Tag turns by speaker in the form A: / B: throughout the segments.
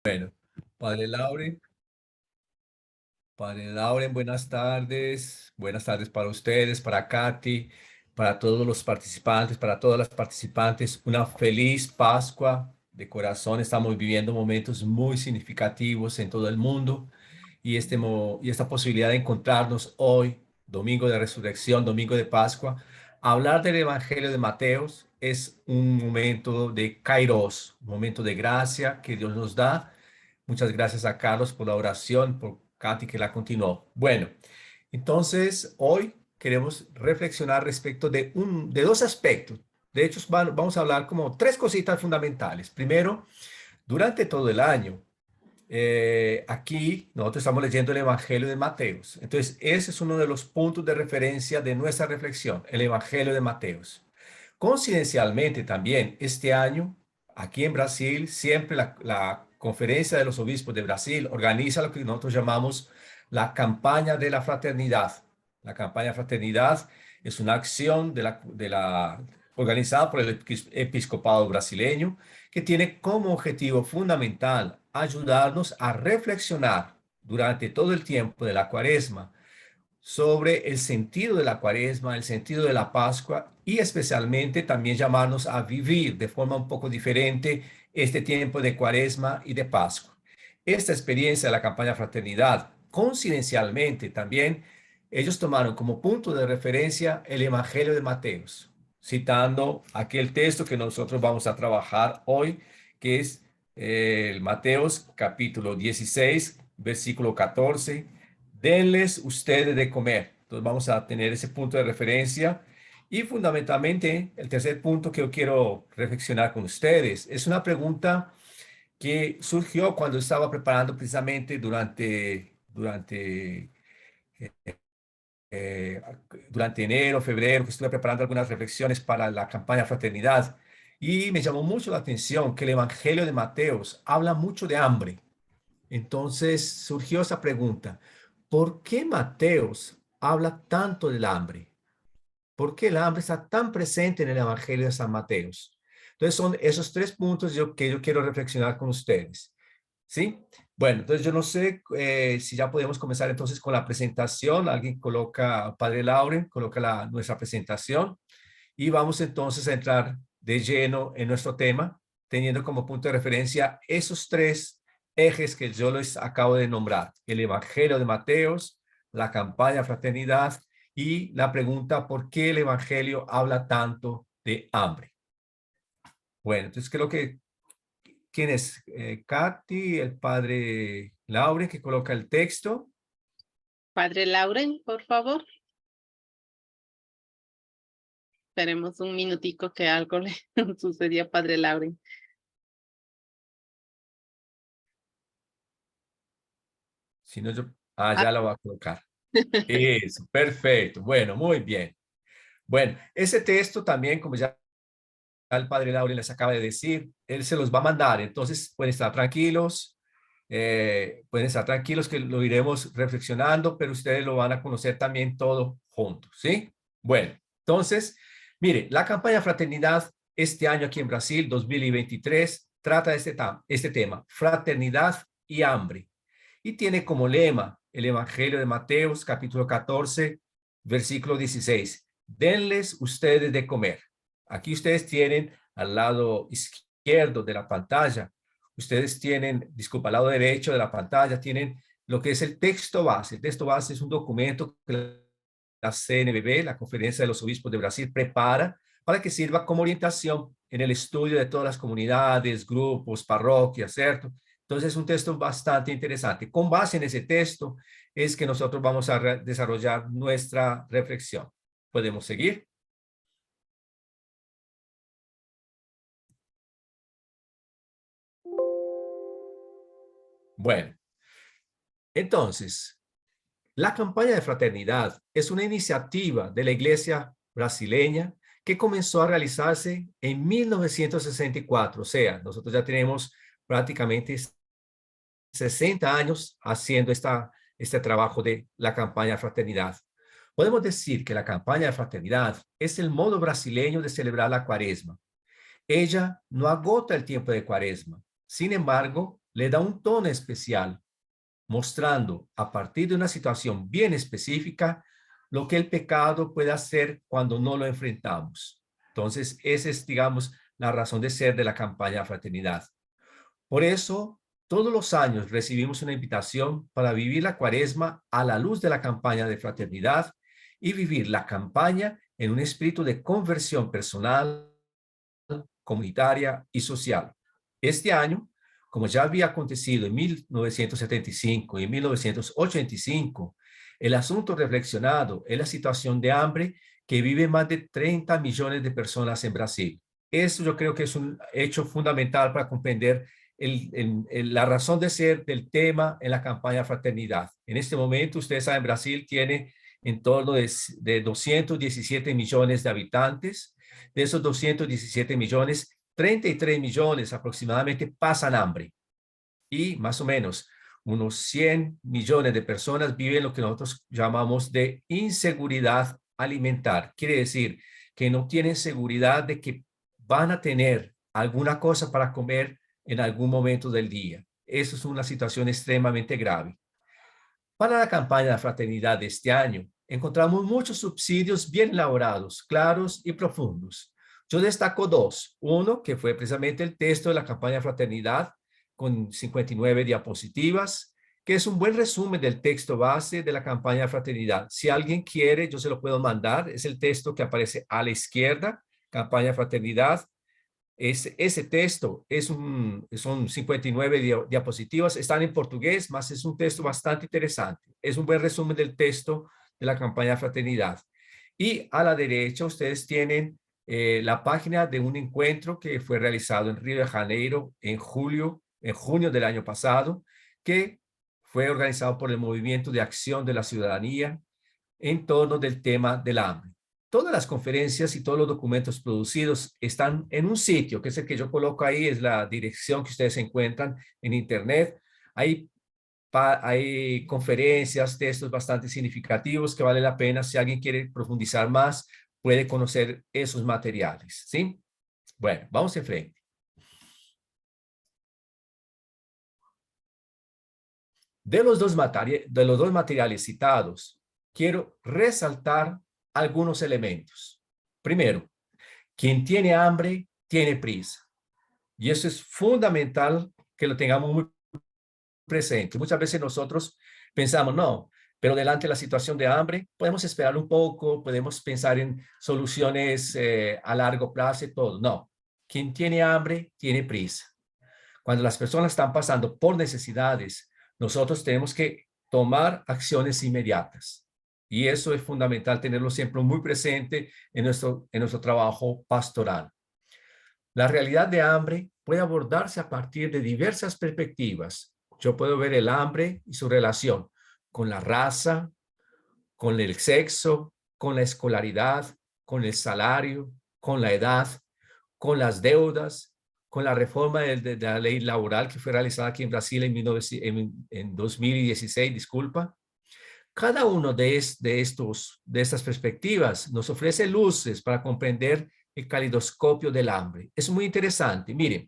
A: Bueno, Padre Lauren, Padre Lauren, buenas tardes. Buenas tardes para ustedes, para Katy, para todos los participantes, para todas las participantes. Una feliz Pascua de corazón. Estamos viviendo momentos muy significativos en todo el mundo y esta posibilidad de encontrarnos hoy, domingo de resurrección, domingo de Pascua, hablar del Evangelio de Mateos es un momento de Kairos, un momento de gracia que Dios nos da. Muchas gracias a Carlos por la oración, por Katy que la continuó. Bueno, entonces hoy queremos reflexionar respecto de dos aspectos. De hecho, vamos a hablar como tres cositas fundamentales. Primero, durante todo el año, aquí nosotros estamos leyendo el Evangelio de Mateos. Entonces, ese es uno de los puntos de referencia de nuestra reflexión, el Evangelio de Mateos. Coincidencialmente también, este año, aquí en Brasil, siempre la Conferencia de los Obispos de Brasil organiza lo que nosotros llamamos la campaña de la fraternidad. La campaña fraternidad es una acción organizada por el episcopado brasileño que tiene como objetivo fundamental ayudarnos a reflexionar durante todo el tiempo de la cuaresma sobre el sentido de la cuaresma, el sentido de la Pascua y especialmente también llamarnos a vivir de forma un poco diferente este tiempo de cuaresma y de Pascua. Esta experiencia de la campaña Fraternidad, coincidencialmente también, ellos tomaron como punto de referencia el Evangelio de Mateos, citando aquel texto que nosotros vamos a trabajar hoy, que es el Mateos capítulo 16, versículo 14. Denles ustedes de comer. Entonces vamos a tener ese punto de referencia. Y fundamentalmente, el tercer punto que yo quiero reflexionar con ustedes es una pregunta que surgió cuando estaba preparando precisamente eh, durante enero, febrero, que estuve preparando algunas reflexiones para la campaña Fraternidad. Y me llamó mucho la atención que el Evangelio de Mateos habla mucho de hambre. Entonces surgió esa pregunta, ¿por qué Mateos habla tanto del hambre? ¿Por qué el hambre está tan presente en el Evangelio de San Mateos? Entonces son esos tres puntos que yo quiero reflexionar con ustedes. ¿Sí? Bueno, entonces yo no sé si ya podemos comenzar entonces con la presentación. Alguien coloca, Padre Lauren, coloca nuestra presentación y vamos entonces a entrar de lleno en nuestro tema, teniendo como punto de referencia esos tres ejes que yo les acabo de nombrar: el Evangelio de Mateos, la campaña Fraternidad y la pregunta ¿por qué el Evangelio habla tanto de hambre? Bueno, entonces creo que ¿quién es? Katy, el padre Laure que coloca el texto.
B: Padre Lauren, por favor. Esperemos un minutico que algo le sucedió a Padre Lauren.
A: Si no,
B: Ah,
A: ya lo va a colocar. Eso, perfecto. Bueno, muy bien. Bueno, ese texto también, como ya el padre Laure les acaba de decir, él se los va a mandar. Entonces, pueden estar tranquilos que lo iremos reflexionando, pero ustedes lo van a conocer también todo juntos, ¿sí? Bueno, entonces, mire, la campaña Fraternidad este año aquí en Brasil, 2023, trata este tema, fraternidad y hambre. Y tiene como lema el Evangelio de Mateos, capítulo 14, versículo 16. Denles ustedes de comer. Aquí ustedes tienen al lado izquierdo de la pantalla, ustedes tienen, disculpa, al lado derecho de la pantalla, tienen lo que es el texto base. El texto base es un documento que la CNBB, la Conferencia de los Obispos de Brasil, prepara para que sirva como orientación en el estudio de todas las comunidades, grupos, parroquias, ¿cierto? Entonces es un texto bastante interesante. Con base en ese texto es que nosotros vamos a desarrollar nuestra reflexión. ¿Podemos seguir? Bueno, entonces, la campaña de fraternidad es una iniciativa de la Iglesia brasileña que comenzó a realizarse en 1964. O sea, nosotros ya tenemos prácticamente 60 años haciendo este trabajo de la campaña de fraternidad. Podemos decir que la campaña de fraternidad es el modo brasileño de celebrar la cuaresma. Ella no agota el tiempo de cuaresma. Sin embargo, le da un tono especial, mostrando a partir de una situación bien específica lo que el pecado puede hacer cuando no lo enfrentamos. Entonces, esa es, digamos, la razón de ser de la campaña Fraternidad. Por eso, todos los años recibimos una invitación para vivir la Cuaresma a la luz de la campaña de fraternidad y vivir la campaña en un espíritu de conversión personal, comunitaria y social. Este año, como ya había acontecido en 1975 y en 1985, el asunto reflexionado es la situación de hambre que vive más de 30 millones de personas en Brasil. Eso yo creo que es un hecho fundamental para comprender la razón de ser del tema en la campaña Fraternidad. En este momento, ustedes saben, Brasil tiene en torno de 217 millones de habitantes. De esos 217 millones, 33 millones aproximadamente pasan hambre. Y más o menos unos 100 millones de personas viven lo que nosotros llamamos de inseguridad alimentar. Quiere decir que no tienen seguridad de que van a tener alguna cosa para comer en algún momento del día. Eso es una situación extremadamente grave. Para la campaña de fraternidad de este año, encontramos muchos subsidios bien elaborados, claros y profundos. Yo destaco dos. Uno, que fue precisamente el texto de la campaña de fraternidad con 59 diapositivas, que es un buen resumen del texto base de la campaña de fraternidad. Si alguien quiere, yo se lo puedo mandar. Es el texto que aparece a la izquierda, campaña de fraternidad. Ese texto son 59 diapositivas, están en portugués, mas es un texto bastante interesante. Es un buen resumen del texto de la campaña Fraternidad. Y a la derecha ustedes tienen la página de un encuentro que fue realizado en Río de Janeiro en junio del año pasado, que fue organizado por el Movimiento de Acción de la Ciudadanía en torno del tema del hambre. Todas las conferencias y todos los documentos producidos están en un sitio, que es el que yo coloco ahí, es la dirección que ustedes encuentran en Internet. Hay conferencias, textos bastante significativos que vale la pena, si alguien quiere profundizar más, puede conocer esos materiales, ¿sí? Bueno, vamos en frente. De los dos materiales citados, quiero resaltar algunos elementos. Primero, quien tiene hambre tiene prisa. Y eso es fundamental que lo tengamos muy presente. Muchas veces nosotros pensamos, no, pero delante de la situación de hambre, podemos esperar un poco, podemos pensar en soluciones a largo plazo y todo. No, quien tiene hambre tiene prisa. Cuando las personas están pasando por necesidades, nosotros tenemos que tomar acciones inmediatas. Y eso es fundamental tenerlo siempre muy presente en nuestro trabajo pastoral. La realidad de hambre puede abordarse a partir de diversas perspectivas. Yo puedo ver el hambre y su relación con la raza, con el sexo, con la escolaridad, con el salario, con la edad, con las deudas, con la reforma de la ley laboral que fue realizada aquí en Brasil en 2016, disculpa. Cada uno de estas perspectivas nos ofrece luces para comprender el calidoscopio del hambre. Es muy interesante. Miren,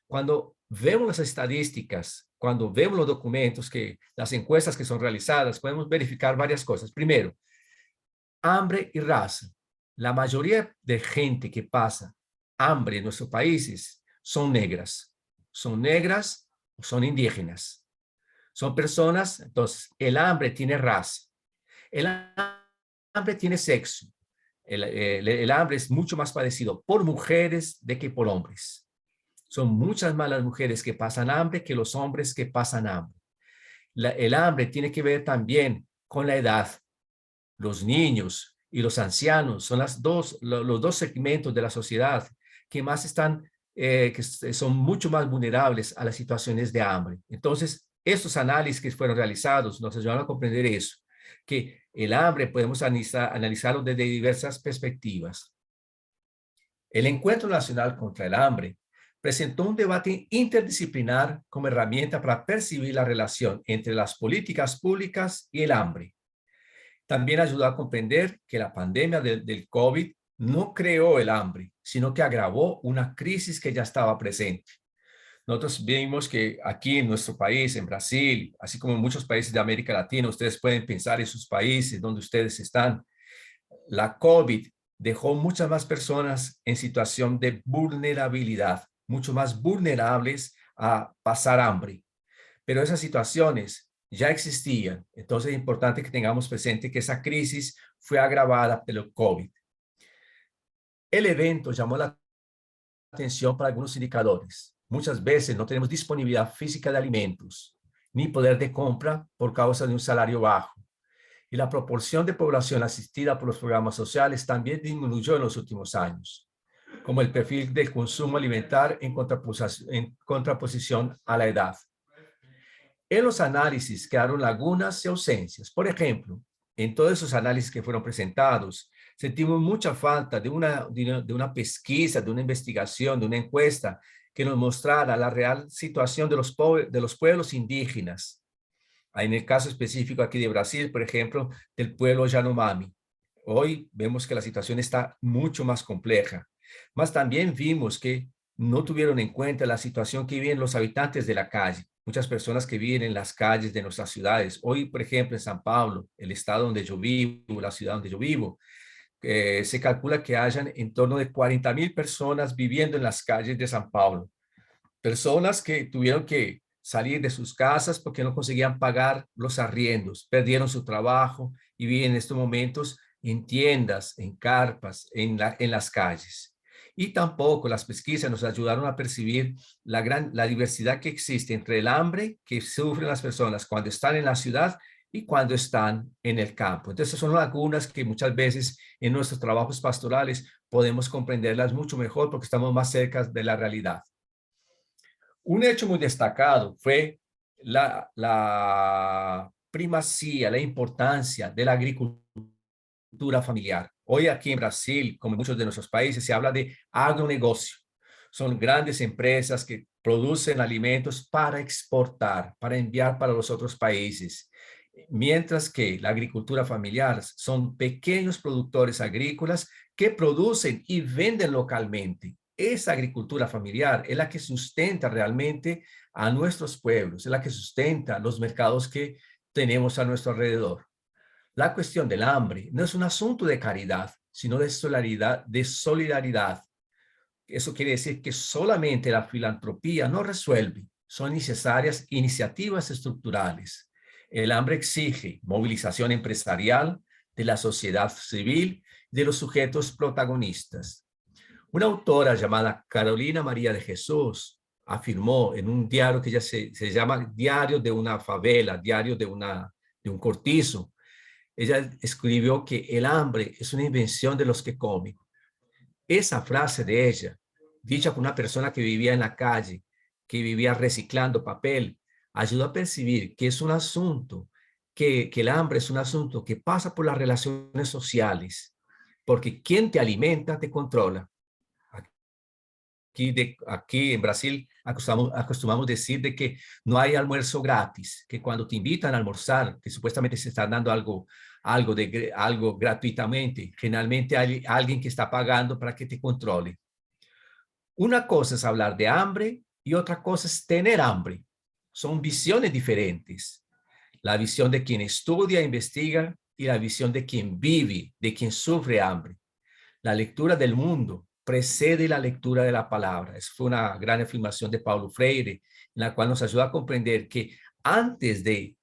A: cuando vemos las estadísticas, cuando vemos los documentos, las encuestas que son realizadas, podemos verificar varias cosas. Primero, hambre y raza. La mayoría de gente que pasa hambre en nuestros países son negras. Son negras o son indígenas. Son personas, entonces, el hambre tiene raza. El hambre tiene sexo. El hambre es mucho más padecido por mujeres de que por hombres. Son muchas más las mujeres que pasan hambre que los hombres que pasan hambre. El hambre tiene que ver también con la edad. Los niños y los ancianos son los dos segmentos de la sociedad que más que son mucho más vulnerables a las situaciones de hambre. Entonces, estos análisis que fueron realizados nos ayudan a comprender eso, que el hambre podemos analizarlo desde diversas perspectivas. El Encuentro Nacional contra el Hambre presentó un debate interdisciplinar como herramienta para percibir la relación entre las políticas públicas y el hambre. También ayudó a comprender que la pandemia del COVID no creó el hambre, sino que agravó una crisis que ya estaba presente. Nosotros vimos que aquí en nuestro país, en Brasil, así como en muchos países de América Latina, ustedes pueden pensar en sus países donde ustedes están. La COVID dejó muchas más personas en situación de vulnerabilidad, mucho más vulnerables a pasar hambre. Pero esas situaciones ya existían. Entonces es importante que tengamos presente que esa crisis fue agravada por el COVID. El evento llamó la atención para algunos indicadores. Muchas veces no tenemos disponibilidad física de alimentos, ni poder de compra por causa de un salario bajo. Y la proporción de población asistida por los programas sociales también disminuyó en los últimos años, como el perfil del consumo alimentar en contraposición a la edad. En los análisis quedaron lagunas y ausencias. Por ejemplo, en todos esos análisis que fueron presentados, sentimos mucha falta de una pesquisa, de una investigación, de una encuesta que nos mostrara la real situación de los pueblos indígenas. En el caso específico aquí de Brasil, por ejemplo, del pueblo Yanomami. Hoy vemos que la situación está mucho más compleja, mas también vimos que no tuvieron en cuenta la situación que viven los habitantes de la calle, muchas personas que viven en las calles de nuestras ciudades. Hoy, por ejemplo, en San Pablo, el estado donde yo vivo, la ciudad donde yo vivo, se calcula que hayan en torno de 40,000 personas viviendo en las calles de San Pablo. Personas que tuvieron que salir de sus casas porque no conseguían pagar los arriendos, perdieron su trabajo y viven en estos momentos en tiendas, en carpas, en las calles. Y tampoco las pesquisas nos ayudaron a percibir la diversidad que existe entre el hambre que sufren las personas cuando están en la ciudad y cuando están en el campo. Entonces son lagunas que muchas veces en nuestros trabajos pastorales podemos comprenderlas mucho mejor porque estamos más cerca de la realidad. Un hecho muy destacado fue la primacía, la importancia de la agricultura familiar. Hoy aquí en Brasil, como en muchos de nuestros países, se habla de agronegocio. Son grandes empresas que producen alimentos para exportar, para enviar para los otros países. Mientras que la agricultura familiar son pequeños productores agrícolas que producen y venden localmente. Esa agricultura familiar es la que sustenta realmente a nuestros pueblos, es la que sustenta los mercados que tenemos a nuestro alrededor. La cuestión del hambre no es un asunto de caridad, sino de solidaridad. Eso quiere decir que solamente la filantropía no resuelve, son necesarias iniciativas estructurales. El hambre exige movilización empresarial de la sociedad civil, de los sujetos protagonistas. Una autora llamada Carolina María de Jesús afirmó en un diario que ya se llama Diario de una favela, Diario de un cortizo. Ella escribió que el hambre es una invención de los que comen. Esa frase de ella, dicha por una persona que vivía en la calle, que vivía reciclando papel, ayudó a percibir que es un asunto, que el hambre es un asunto que pasa por las relaciones sociales, porque quien te alimenta te controla. Aquí en Brasil acostumbramos decir de que no hay almuerzo gratis, que cuando te invitan a almorzar, que supuestamente se está dando algo gratuitamente, generalmente hay alguien que está pagando para que te controle. Una cosa es hablar de hambre y otra cosa es tener hambre. Son visiones diferentes. La visión de quien estudia e investiga y la visión de quien vive, de quien sufre hambre. La lectura del mundo precede la lectura de la palabra. Esa fue una gran afirmación de Paulo Freire, en la cual nos ayuda a comprender que antes de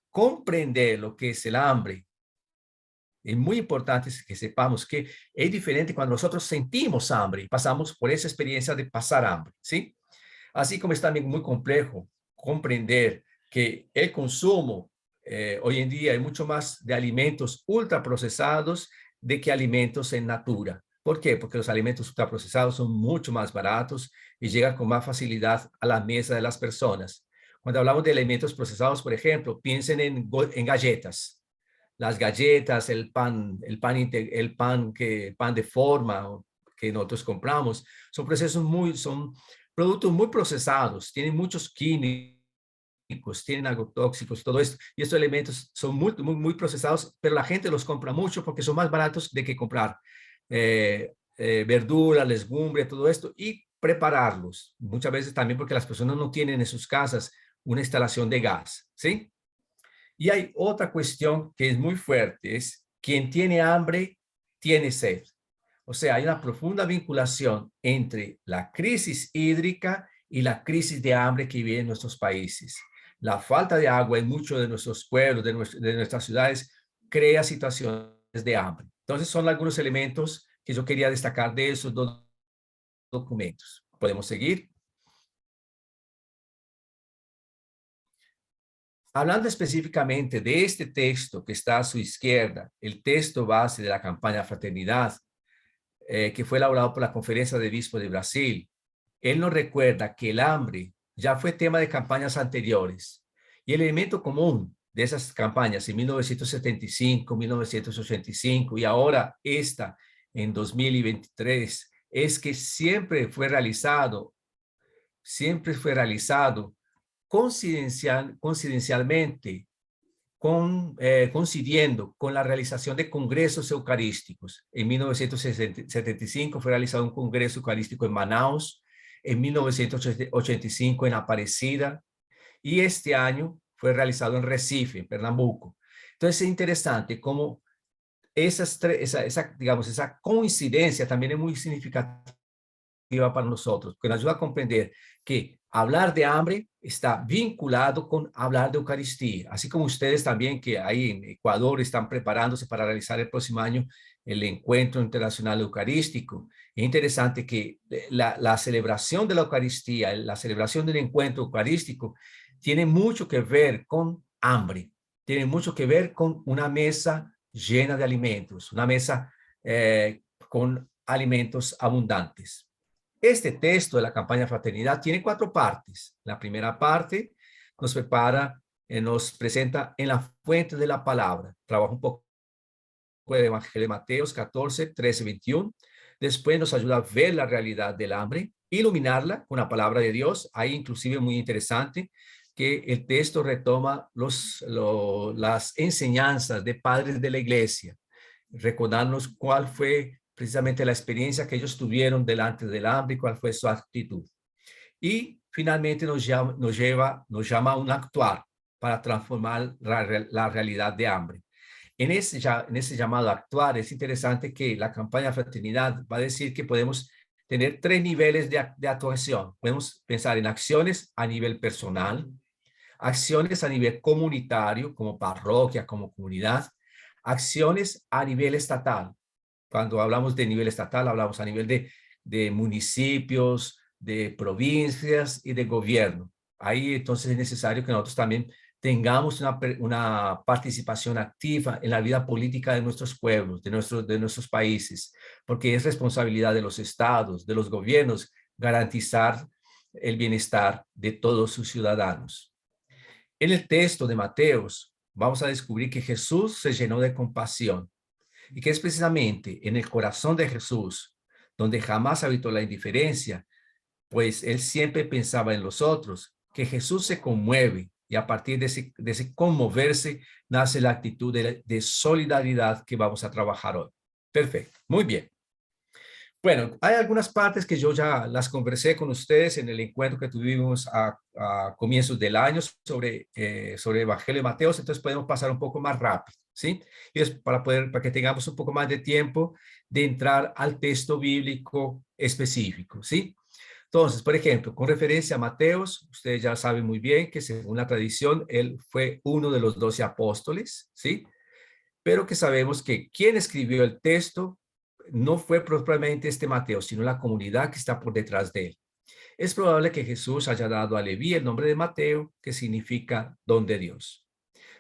A: comprender lo que es el hambre, es muy importante que sepamos que es diferente cuando nosotros sentimos hambre y pasamos por esa experiencia de pasar hambre, ¿sí? Así como es también muy complejo comprender que el consumo hoy en día hay mucho más de alimentos ultraprocesados de que alimentos en natura. ¿Por qué? Porque los alimentos ultraprocesados son mucho más baratos y llegan con más facilidad a la mesa de las personas. Cuando hablamos de alimentos procesados, por ejemplo, piensen en galletas. Las galletas, el pan de forma que nosotros compramos, son productos muy procesados, tienen muchos químicos, tienen agrotóxicos, todo esto, y estos elementos son muy procesados, pero la gente los compra mucho porque son más baratos de que comprar verduras, legumbres, todo esto, y prepararlos. Muchas veces también porque las personas no tienen en sus casas una instalación de gas, ¿sí? Y hay otra cuestión que es muy fuerte, es quien tiene hambre, tiene sed. O sea, hay una profunda vinculación entre la crisis hídrica y la crisis de hambre que vive en nuestros países. La falta de agua en muchos de nuestros pueblos, de nuestras ciudades, crea situaciones de hambre. Entonces, son algunos elementos que yo quería destacar de esos dos documentos. ¿Podemos seguir? Hablando específicamente de este texto que está a su izquierda, el texto base de la campaña Fraternidad, que fue elaborado por la Conferencia de Obispos de Brasil, él nos recuerda que el hambre ya fue tema de campañas anteriores y el elemento común de esas campañas en 1975, 1985 y ahora esta en 2023 es que siempre fue realizado coincidencialmente coincidiendo con la realización de congresos eucarísticos. En 1975 fue realizado un congreso eucarístico en Manaus, en 1985 en Aparecida, y este año fue realizado en Recife, en Pernambuco. Entonces es interesante cómo digamos, esa coincidencia también es muy significativa para nosotros, que nos ayuda a comprender que hablar de hambre está vinculado con hablar de Eucaristía, así como ustedes también que ahí en Ecuador están preparándose para realizar el próximo año el Encuentro Internacional Eucarístico. Es interesante que la celebración de la Eucaristía, la celebración del encuentro eucarístico, tiene mucho que ver con hambre, tiene mucho que ver con una mesa llena de alimentos, una mesa con alimentos abundantes. Este texto de la campaña Fraternidad tiene 4 partes. La primera parte nos presenta en la fuente de la palabra. Trabaja un poco el Evangelio de Mateos 14, 13, 21. Después nos ayuda a ver la realidad del hambre, iluminarla con la palabra de Dios. Ahí inclusive muy interesante que el texto retoma las enseñanzas de padres de la iglesia, recordarnos cuál fue precisamente la experiencia que ellos tuvieron delante del hambre y cuál fue su actitud. Y finalmente nos llama a un actuar para transformar la realidad de hambre. En ese llamado a actuar es interesante que la campaña Fraternidad va a decir que podemos tener 3 niveles de actuación. Podemos pensar en acciones a nivel personal, acciones a nivel comunitario, como parroquia, como comunidad, acciones a nivel estatal. Cuando hablamos de nivel estatal, hablamos a nivel de municipios, de provincias y de gobierno. Ahí entonces es necesario que nosotros también tengamos una participación activa en la vida política de nuestros pueblos, de nuestros países, porque es responsabilidad de los estados, de los gobiernos, garantizar el bienestar de todos sus ciudadanos. En el texto de Mateos, vamos a descubrir que Jesús se llenó de compasión y que es precisamente en el corazón de Jesús donde jamás habitó la indiferencia, pues él siempre pensaba en los otros, que Jesús se conmueve y a partir de ese conmoverse nace la actitud de solidaridad que vamos a trabajar hoy. Perfecto, muy bien. Bueno, hay algunas partes que yo ya las conversé con ustedes en el encuentro que tuvimos a comienzos del año sobre Evangelio de Mateo, entonces podemos pasar un poco más rápido, ¿sí? Y es para que tengamos un poco más de tiempo de entrar al texto bíblico específico, ¿sí? Entonces, por ejemplo, con referencia a Mateos, ustedes ya saben muy bien que según la tradición, él fue uno de los 12 apóstoles, ¿sí? Pero que sabemos que quien escribió el texto no fue propiamente este Mateo, sino la comunidad que está por detrás de él. Es probable que Jesús haya dado a Leví el nombre de Mateo, que significa don de Dios.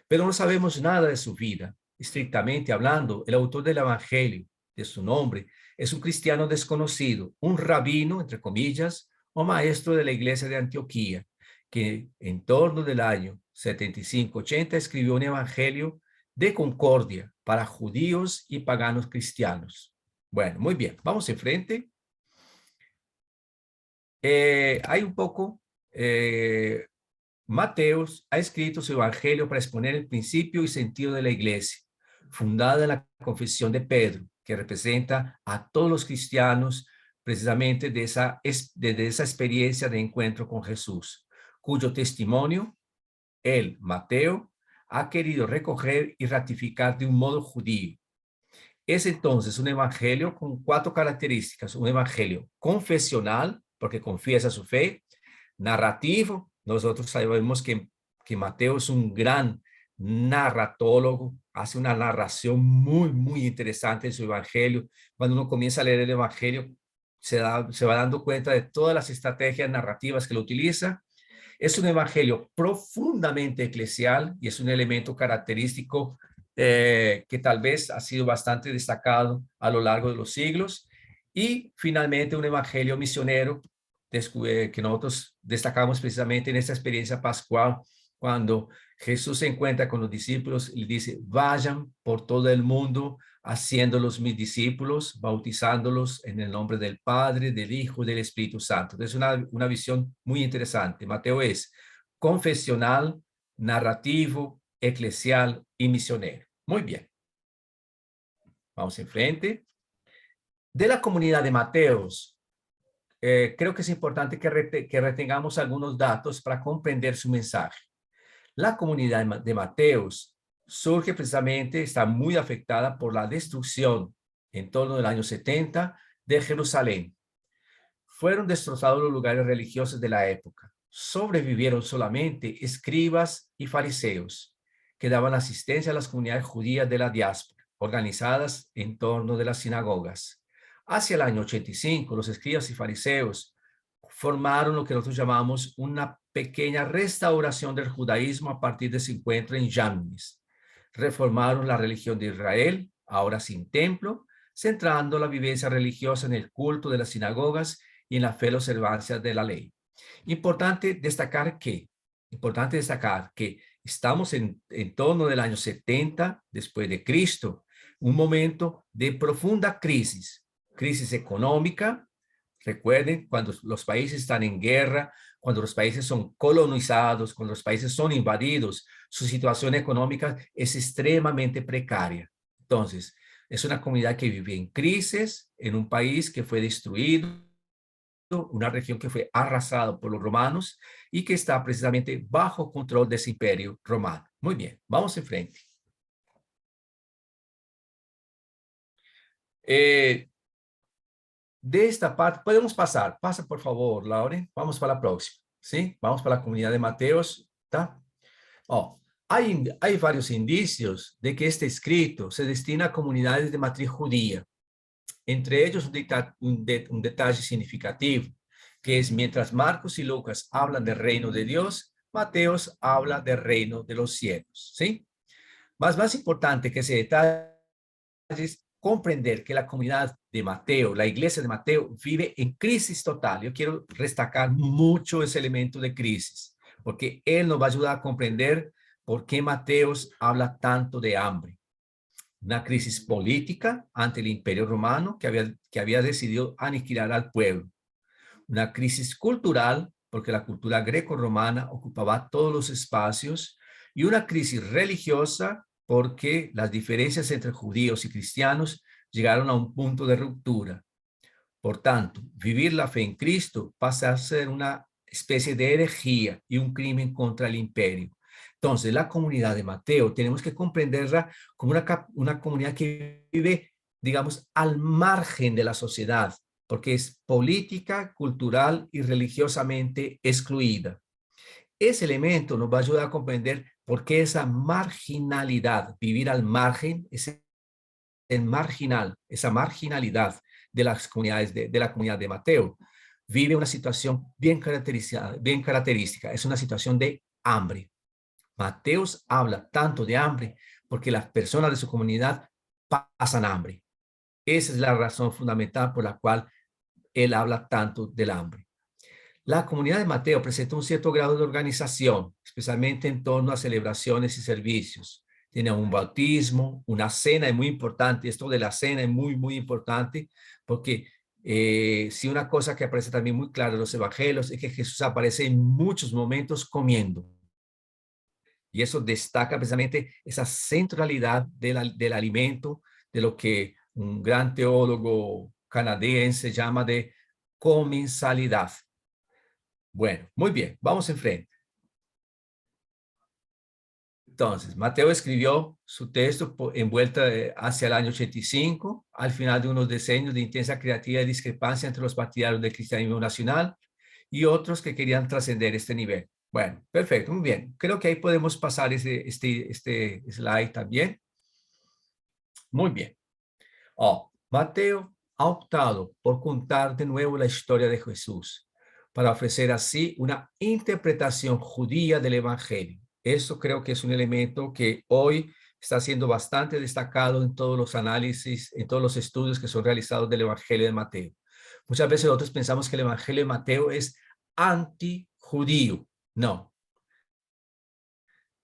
A: Pero no sabemos nada de su vida. Estrictamente hablando, el autor del Evangelio, de su nombre, es un cristiano desconocido, un rabino, entre comillas, o maestro de la iglesia de Antioquía, que en torno del año 75-80 escribió un evangelio de concordia para judíos y paganos cristianos. Bueno, muy bien, vamos enfrente. Hay un poco, Mateos ha escrito su evangelio para exponer el principio y sentido de la iglesia, fundada en la confesión de Pedro, que representa a todos los cristianos precisamente de esa experiencia de encuentro con Jesús, cuyo testimonio él, Mateo, ha querido recoger y ratificar de un modo judío. Es entonces un evangelio con 4 características: un evangelio confesional, porque confiesa su fe; narrativo, nosotros sabemos que Mateo es un gran narratólogo, hace una narración muy, muy interesante en su evangelio. Cuando uno comienza a leer el evangelio, se va dando cuenta de todas las estrategias narrativas que lo utiliza. Es un evangelio profundamente eclesial y es un elemento característico que tal vez ha sido bastante destacado a lo largo de los siglos. Y finalmente un evangelio misionero que nosotros destacamos precisamente en esta experiencia pascual, cuando Jesús se encuentra con los discípulos y le dice: vayan por todo el mundo haciéndolos mis discípulos, bautizándolos en el nombre del Padre, del Hijo y del Espíritu Santo. Es una visión muy interesante. Mateo es confesional, narrativo, eclesial y misionero. Muy bien. Vamos enfrente. De la comunidad de Mateos, creo que es importante que retengamos algunos datos para comprender su mensaje. La comunidad de Mateos surge precisamente, está muy afectada por la destrucción en torno del año 70 de Jerusalén. Fueron destrozados los lugares religiosos de la época. Sobrevivieron solamente escribas y fariseos que daban asistencia a las comunidades judías de la diáspora, organizadas en torno de las sinagogas. Hacia el año 85, los escribas y fariseos formaron lo que nosotros llamamos una pequeña restauración del judaísmo a partir de su encuentro en Yamnis. Reformaron la religión de Israel, ahora sin templo, centrando la vivencia religiosa en el culto de las sinagogas y en la fe y observancia de la ley. Importante destacar que estamos en torno del año 70 después de Cristo, un momento de profunda crisis económica. Recuerden, cuando los países están en guerra, cuando los países son colonizados, cuando los países son invadidos, su situación económica es extremadamente precaria. Entonces, es una comunidad que vive en crisis, en un país que fue destruido, una región que fue arrasada por los romanos y que está precisamente bajo control de ese imperio romano. Muy bien, vamos enfrente. De esta parte, podemos pasar. Pasa, por favor, Lauren. Vamos para la próxima. ¿Sí? Vamos para la comunidad de Mateos. ¿Tá? Oh, hay varios indicios de que este escrito se destina a comunidades de matriz judía. Entre ellos, un detalle significativo, que es: mientras Marcos y Lucas hablan del reino de Dios, Mateos habla del reino de los cielos. ¿Sí? Más importante que ese detalle es comprender que la comunidad de Mateo, la iglesia de Mateo, vive en crisis total. Yo quiero destacar mucho ese elemento de crisis, porque él nos va a ayudar a comprender por qué Mateos habla tanto de hambre. Una crisis política ante el imperio romano que había decidido aniquilar al pueblo. Una crisis cultural, porque la cultura greco-romana ocupaba todos los espacios. Y una crisis religiosa, porque las diferencias entre judíos y cristianos llegaron a un punto de ruptura. Por tanto, vivir la fe en Cristo pasa a ser una especie de herejía y un crimen contra el imperio. Entonces, la comunidad de Mateo tenemos que comprenderla como una comunidad que vive, digamos, al margen de la sociedad, porque es política, cultural y religiosamente excluida. Ese elemento nos va a ayudar a comprender por qué esa marginalidad, vivir al margen, esa marginalidad de las comunidades de la comunidad de Mateo, vive una situación bien característica, es una situación de hambre. Mateos habla tanto de hambre porque las personas de su comunidad pasan hambre. Esa es la razón fundamental por la cual él habla tanto del hambre. La comunidad de Mateo presenta un cierto grado de organización, especialmente en torno a celebraciones y servicios. Tiene un bautismo, una cena, es muy importante. Esto de la cena es muy, muy importante porque si una cosa que aparece también muy claro en los evangelios es que Jesús aparece en muchos momentos comiendo. Y eso destaca precisamente esa centralidad del alimento, de lo que un gran teólogo canadiense llama de comensalidad. Bueno, muy bien, vamos enfrente. Entonces, Mateo escribió su texto envuelta hacia el año 85, al final de unos decenios de intensa creatividad y discrepancia entre los partidarios del cristianismo nacional y otros que querían trascender este nivel. Bueno, perfecto, muy bien. Creo que ahí podemos pasar este slide también. Muy bien. Mateo ha optado por contar de nuevo la historia de Jesús para ofrecer así una interpretación judía del Evangelio. Eso creo que es un elemento que hoy está siendo bastante destacado en todos los análisis, en todos los estudios que son realizados del Evangelio de Mateo. Muchas veces nosotros pensamos que el Evangelio de Mateo es antijudío. No,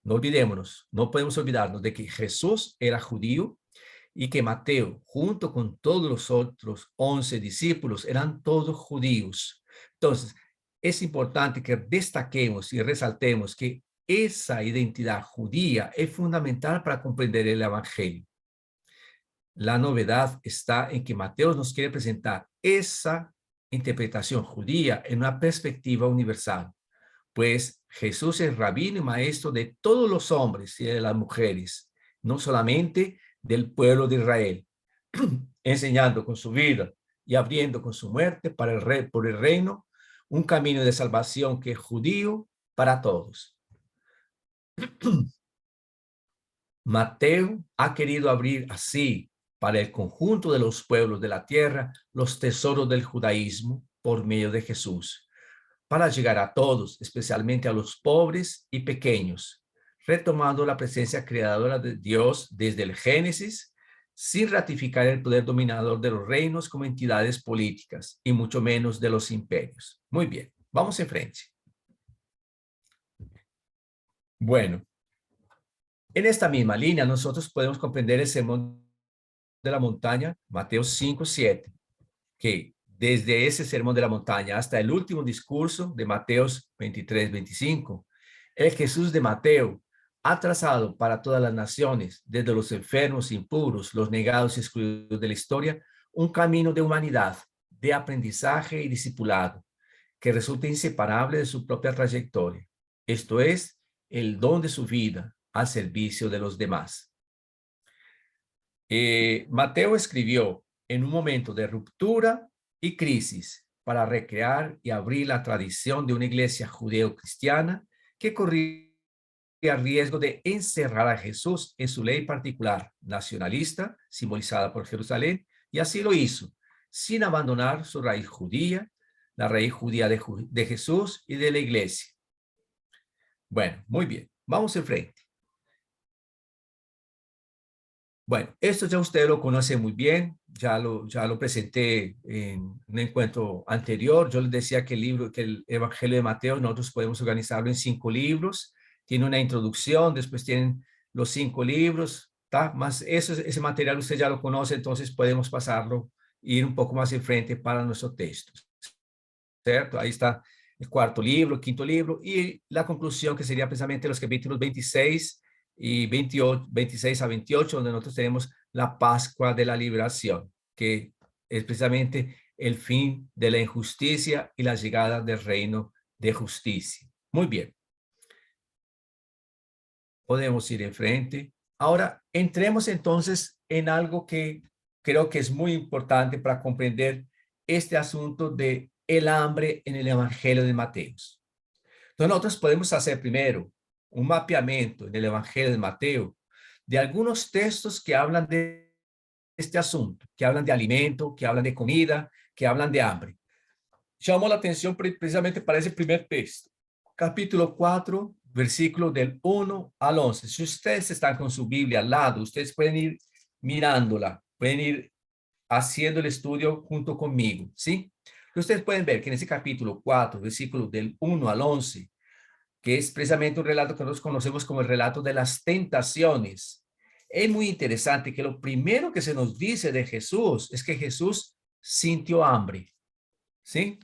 A: no olvidémonos, no podemos olvidarnos de que Jesús era judío y que Mateo, junto con todos los otros 11 discípulos, eran todos judíos. Entonces, es importante que destaquemos y resaltemos que esa identidad judía es fundamental para comprender el Evangelio. La novedad está en que Mateo nos quiere presentar esa interpretación judía en una perspectiva universal, pues Jesús es rabino y maestro de todos los hombres y de las mujeres, no solamente del pueblo de Israel, enseñando con su vida y abriendo con su muerte para por el reino un camino de salvación que es judío para todos. Mateo ha querido abrir así para el conjunto de los pueblos de la tierra los tesoros del judaísmo por medio de Jesús, para llegar a todos, especialmente a los pobres y pequeños, retomando la presencia creadora de Dios desde el Génesis, sin ratificar el poder dominador de los reinos como entidades políticas y mucho menos de los imperios. Muy bien, vamos enfrente. Bueno, en esta misma línea nosotros podemos comprender el sermón de la montaña, Mateo 5:7, que desde ese sermón de la montaña hasta el último discurso de Mateo 23-25, el Jesús de Mateo ha trazado para todas las naciones, desde los enfermos, impuros, los negados y excluidos de la historia, un camino de humanidad, de aprendizaje y discipulado, que resulta inseparable de su propia trayectoria. Esto es, el don de su vida al servicio de los demás. Mateo escribió en un momento de ruptura y crisis para recrear y abrir la tradición de una iglesia judeo-cristiana que corría riesgo de encerrar a Jesús en su ley particular nacionalista, simbolizada por Jerusalén, y así lo hizo, sin abandonar su raíz judía, la raíz judía de Jesús y de la iglesia. Bueno, muy bien, vamos enfrente. Bueno, esto ya usted lo conoce muy bien, ya lo presenté en un encuentro anterior. Yo les decía que el Evangelio de Mateo, nosotros podemos organizarlo en 5 libros. Tiene una introducción, después tienen los 5 libros, ¿tá? Más ese material usted ya lo conoce, entonces podemos pasarlo e ir un poco más enfrente para nuestro texto, ¿cierto? Ahí está el 4º libro, el 5º libro y la conclusión que sería precisamente los capítulos 26 y 28, 26 a 28, donde nosotros tenemos la Pascua de la Liberación, que es precisamente el fin de la injusticia y la llegada del reino de justicia. Muy bien. Podemos ir enfrente. Ahora, entremos entonces en algo que creo que es muy importante para comprender este asunto de el hambre en el Evangelio de Mateo. Entonces, nosotros podemos hacer primero un mapeamiento en el Evangelio de Mateo de algunos textos que hablan de este asunto, que hablan de alimento, que hablan de comida, que hablan de hambre. Llamo la atención precisamente para ese primer texto, capítulo 4, versículo del 1 al 11. Si ustedes están con su Biblia al lado, ustedes pueden ir mirándola, pueden ir haciendo el estudio junto conmigo, ¿sí? Ustedes pueden ver que en ese capítulo 4, versículo del 1 al 11, que es precisamente un relato que nosotros conocemos como el relato de las tentaciones. Es muy interesante que lo primero que se nos dice de Jesús es que Jesús sintió hambre, ¿sí?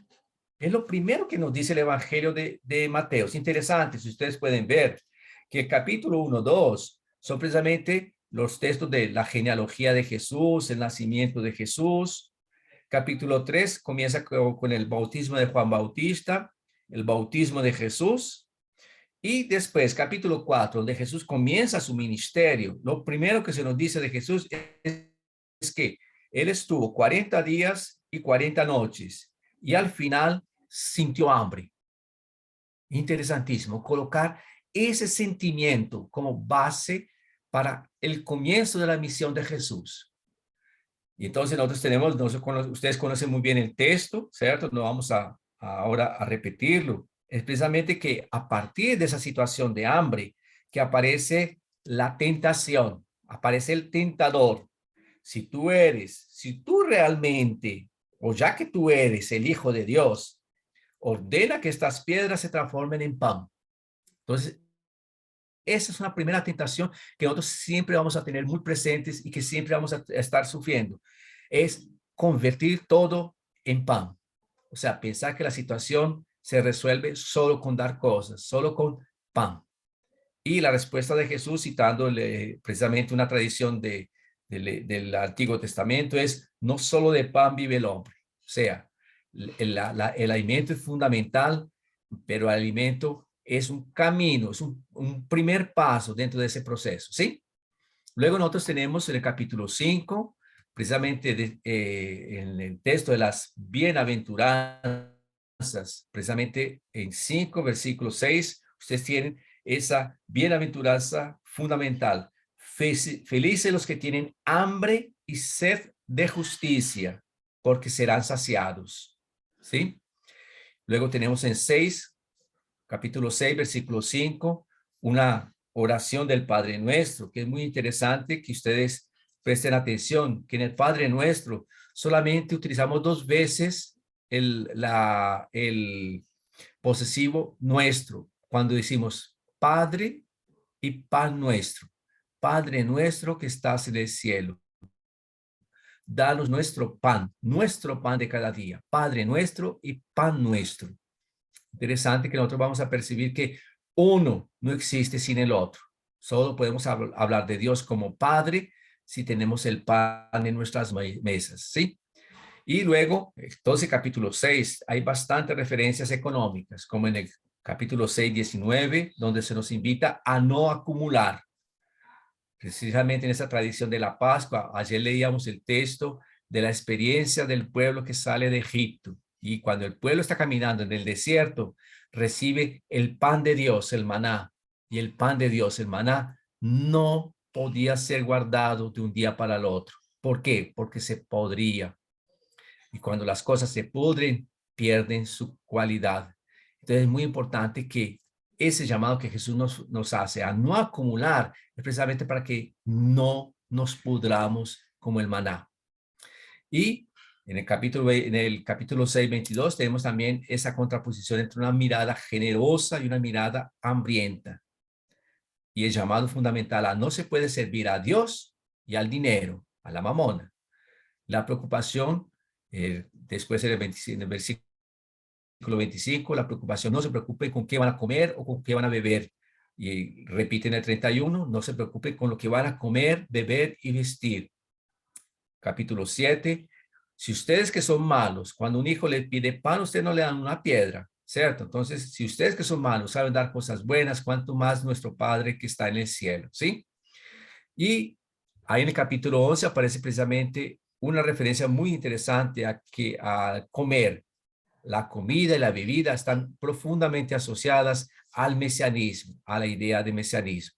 A: Es lo primero que nos dice el Evangelio de Mateo. Es interesante, si ustedes pueden ver que el capítulo 1, 2 son precisamente los textos de la genealogía de Jesús, el nacimiento de Jesús. Capítulo 3 comienza con el bautismo de Juan Bautista, el bautismo de Jesús. Y después, capítulo 4, donde Jesús comienza su ministerio, lo primero que se nos dice de Jesús es que él estuvo 40 días y 40 noches y al final sintió hambre. Interesantísimo, colocar ese sentimiento como base para el comienzo de la misión de Jesús. Y entonces nosotros tenemos, ustedes conocen muy bien el texto, ¿cierto? No vamos ahora a repetirlo. Es precisamente que a partir de esa situación de hambre que aparece la tentación, aparece el tentador. Si tú realmente, o ya que tú eres el Hijo de Dios, ordena que estas piedras se transformen en pan. Entonces, esa es una primera tentación que nosotros siempre vamos a tener muy presentes y que siempre vamos a estar sufriendo. Es convertir todo en pan. O sea, pensar que la situación se resuelve solo con dar cosas, solo con pan. Y la respuesta de Jesús, citándole precisamente una tradición del Antiguo Testamento, es: no solo de pan vive el hombre. O sea, el alimento es fundamental, pero el alimento es un camino, es un primer paso dentro de ese proceso, ¿sí? Luego nosotros tenemos en el capítulo 5, precisamente en el texto de las bienaventuranzas, precisamente en 5, versículo 6, ustedes tienen esa bienaventuranza fundamental. Felices los que tienen hambre y sed de justicia, porque serán saciados, ¿sí? Luego tenemos en 6, capítulo 6, versículo 5, una oración del Padre Nuestro, que es muy interesante que ustedes presten atención, que en el Padre Nuestro solamente utilizamos 2 veces el posesivo nuestro, cuando decimos Padre y Pan Nuestro. Padre nuestro que estás en el cielo, danos nuestro pan de cada día. Padre nuestro y pan nuestro. Interesante que nosotros vamos a percibir que uno no existe sin el otro. Solo podemos hablar de Dios como Padre si tenemos el pan en nuestras mesas, ¿sí? Y luego, entonces, capítulo 6, hay bastantes referencias económicas, como en el capítulo 6, 19, donde se nos invita a no acumular. Precisamente en esa tradición de la Pascua, ayer leíamos el texto de la experiencia del pueblo que sale de Egipto. Y cuando el pueblo está caminando en el desierto, recibe el pan de Dios, el maná. Y el pan de Dios, el maná, no podía ser guardado de un día para el otro. ¿Por qué? Porque se podría. Y cuando las cosas se pudren, pierden su cualidad. Entonces es muy importante que ese llamado que Jesús nos hace a no acumular es precisamente para que no nos pudramos como el maná. Y en el capítulo 6, 22, tenemos también esa contraposición entre una mirada generosa y una mirada hambrienta. Y el llamado fundamental a no se puede servir a Dios y al dinero, a la mamona. La preocupación, después en el versículo 25, la preocupación: no se preocupe con qué van a comer o con qué van a beber. Y repite en el 31, no se preocupe con lo que van a comer, beber y vestir. Capítulo 7, si ustedes que son malos, cuando un hijo le pide pan, ustedes no le dan una piedra, ¿cierto? Entonces, si ustedes que son malos saben dar cosas buenas, cuánto más nuestro Padre que está en el cielo, ¿sí? Y ahí en el capítulo 11 aparece precisamente una referencia muy interesante a que a comer. La comida y la bebida están profundamente asociadas al mesianismo, a la idea de mesianismo.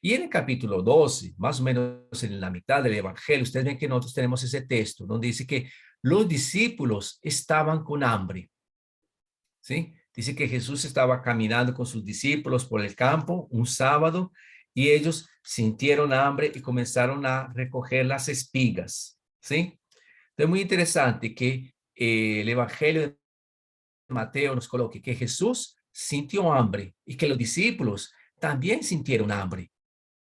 A: Y en el capítulo 12, más o menos en la mitad del Evangelio, ustedes ven que nosotros tenemos ese texto donde dice que los discípulos estaban con hambre, ¿sí? Dice que Jesús estaba caminando con sus discípulos por el campo un sábado y ellos sintieron hambre y comenzaron a recoger las espigas, ¿sí? Es muy interesante que el Evangelio de Mateo nos coloque que Jesús sintió hambre y que los discípulos también sintieron hambre.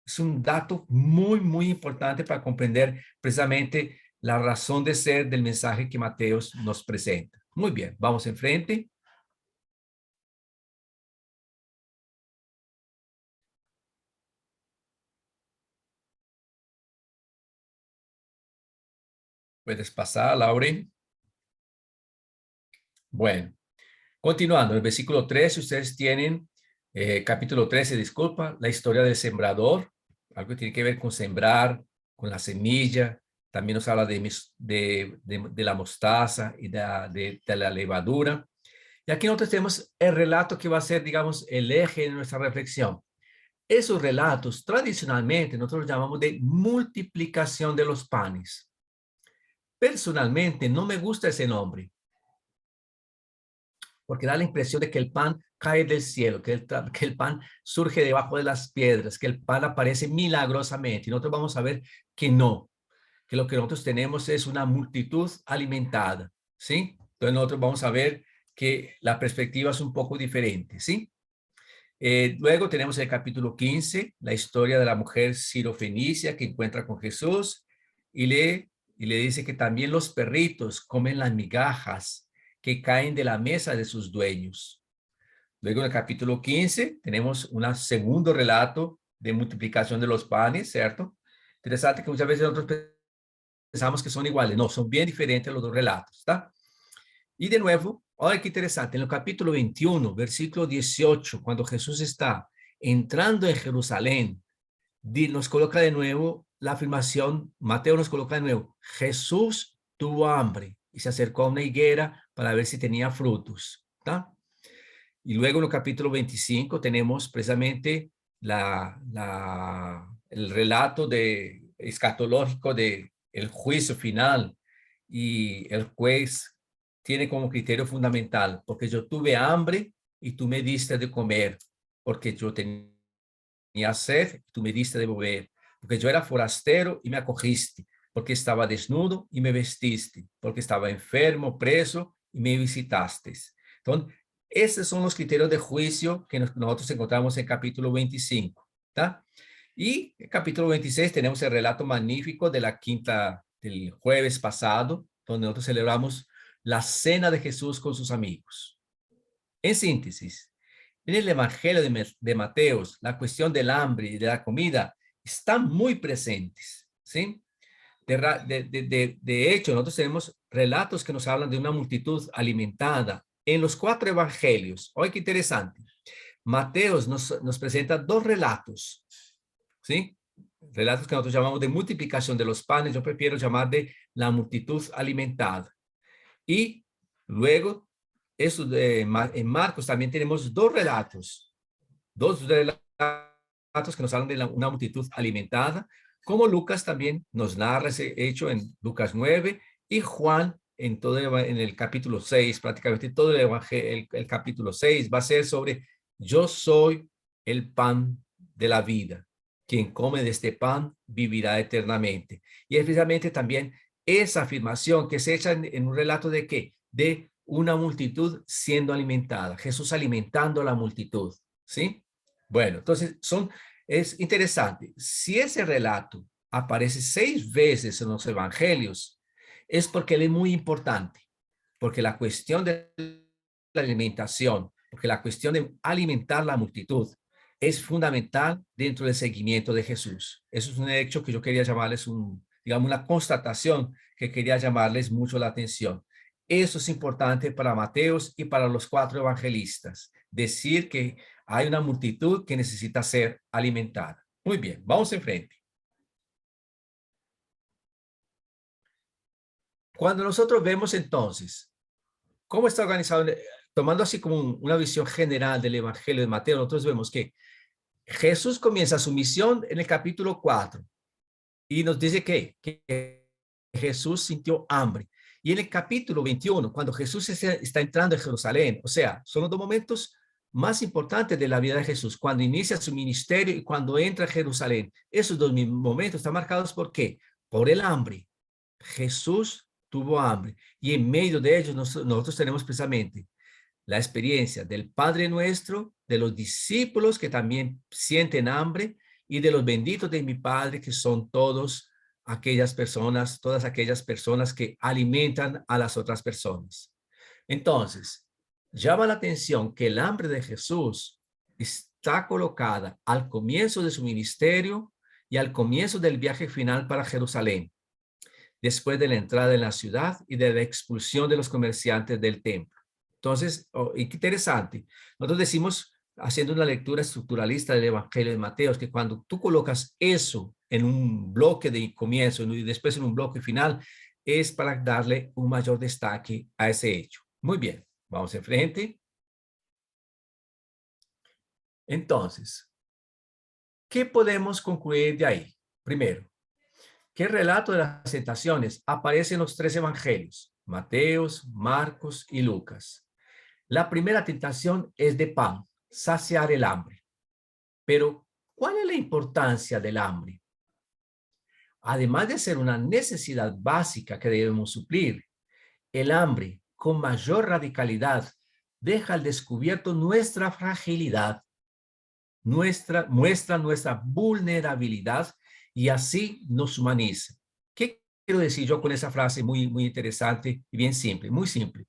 A: Es un dato muy, muy importante para comprender precisamente la razón de ser del mensaje que Mateo nos presenta. Muy bien, vamos enfrente. Puedes pasar, Lauren. Bueno, continuando, en el versículo 13 ustedes tienen, capítulo 13, disculpa, la historia del sembrador, algo que tiene que ver con sembrar, con la semilla. También nos habla de la mostaza y de la levadura. Y aquí nosotros tenemos el relato que va a ser, digamos, el eje de nuestra reflexión. Esos relatos tradicionalmente nosotros los llamamos de multiplicación de los panes. Personalmente no me gusta ese nombre, porque da la impresión de que el pan cae del cielo, que el pan surge debajo de las piedras, que el pan aparece milagrosamente. Y nosotros vamos a ver que no, que lo que nosotros tenemos es una multitud alimentada, ¿sí? Entonces nosotros vamos a ver que la perspectiva es un poco diferente, ¿sí? Luego tenemos el capítulo 15, la historia de la mujer sirofenicia que encuentra con Jesús y le dice que también los perritos comen las migajas que caen de la mesa de sus dueños. Luego en el capítulo 15 tenemos un segundo relato de multiplicación de los panes, ¿cierto? Interesante que muchas veces nosotros pensamos que son iguales. No, son bien diferentes los dos relatos, ¿está? Y de nuevo, olha qué interesante, en el capítulo 21, versículo 18, cuando Jesús está entrando en Jerusalén, nos coloca de nuevo la afirmación, Mateo nos coloca de nuevo, Jesús tuvo hambre y se acercó a una higuera para ver si tenía frutos, ¿está? Y luego en el capítulo 25 tenemos precisamente el relato escatológico de el juicio final, y el juez tiene como criterio fundamental, porque yo tuve hambre y tú me diste de comer, porque yo tenía sed y tú me diste de beber, porque yo era forastero y me acogiste, porque estaba desnudo y me vestiste, porque estaba enfermo, preso y me visitaste. Entonces, esos son los criterios de juicio que nosotros encontramos en capítulo 25, ¿tá? Y en capítulo 26 tenemos el relato magnífico de la quinta del jueves pasado, donde nosotros celebramos la cena de Jesús con sus amigos. En síntesis, en el Evangelio de Mateos, la cuestión del hambre y de la comida están muy presentes, ¿sí? De hecho, nosotros tenemos relatos que nos hablan de una multitud alimentada en los cuatro evangelios. Oye, qué interesante. Mateos nos presenta dos relatos, ¿sí? Relatos que nosotros llamamos de multiplicación de los panes. Yo prefiero llamar de la multitud alimentada. Y luego, en Marcos también tenemos dos relatos que nos hablan de una multitud alimentada, como Lucas también nos narra ese hecho en Lucas 9 y Juan en el capítulo 6, prácticamente todo el evangelio, el capítulo 6 va a ser sobre yo soy el pan de la vida. Quien come de este pan vivirá eternamente. Y es precisamente también esa afirmación que se echa en un relato de qué? De una multitud siendo alimentada, Jesús alimentando a la multitud, ¿sí? Bueno, entonces es interesante. Si ese relato aparece 6 veces en los evangelios, es porque él es muy importante, porque la cuestión de la alimentación, porque la cuestión de alimentar la multitud es fundamental dentro del seguimiento de Jesús. Eso es un hecho que yo quería llamarles digamos, una constatación que quería llamarles mucho la atención. Eso es importante para Mateos y para los 4 evangelistas, decir que hay una multitud que necesita ser alimentada. Muy bien, vamos enfrente. Cuando nosotros vemos entonces cómo está organizado, tomando así como una visión general del Evangelio de Mateo, nosotros vemos que Jesús comienza su misión en el capítulo 4 y nos dice que Jesús sintió hambre. Y en el capítulo 21, cuando Jesús está entrando en Jerusalén, o sea, son los 2 momentos más importantes de la vida de Jesús, cuando inicia su ministerio y cuando entra a Jerusalén. Esos 2 momentos están marcados ¿por qué? Por el hambre. Jesús tuvo hambre y en medio de ellos nosotros tenemos precisamente la experiencia del Padre Nuestro, de los discípulos que también sienten hambre y de los benditos de mi Padre, que son todas aquellas personas que alimentan a las otras personas. Entonces, llama la atención que el hambre de Jesús está colocada al comienzo de su ministerio y al comienzo del viaje final para Jerusalén, después de la entrada en la ciudad y de la expulsión de los comerciantes del templo. Entonces, y qué interesante. Nosotros decimos, haciendo una lectura estructuralista del Evangelio de Mateo, que cuando tú colocas eso en un bloque de comienzo y después en un bloque final, es para darle un mayor destaque a ese hecho. Muy bien, vamos enfrente. Entonces, ¿qué podemos concluir de ahí? Primero, que el relato de las tentaciones aparece en los tres evangelios, Mateos, Marcos y Lucas. La primera tentación es de pan, saciar el hambre. Pero, ¿cuál es la importancia del hambre? Además de ser una necesidad básica que debemos suplir, el hambre, con mayor radicalidad, deja al descubierto nuestra fragilidad, muestra nuestra vulnerabilidad y así nos humaniza. ¿Qué quiero decir yo con esa frase muy interesante y bien simple? Muy simple.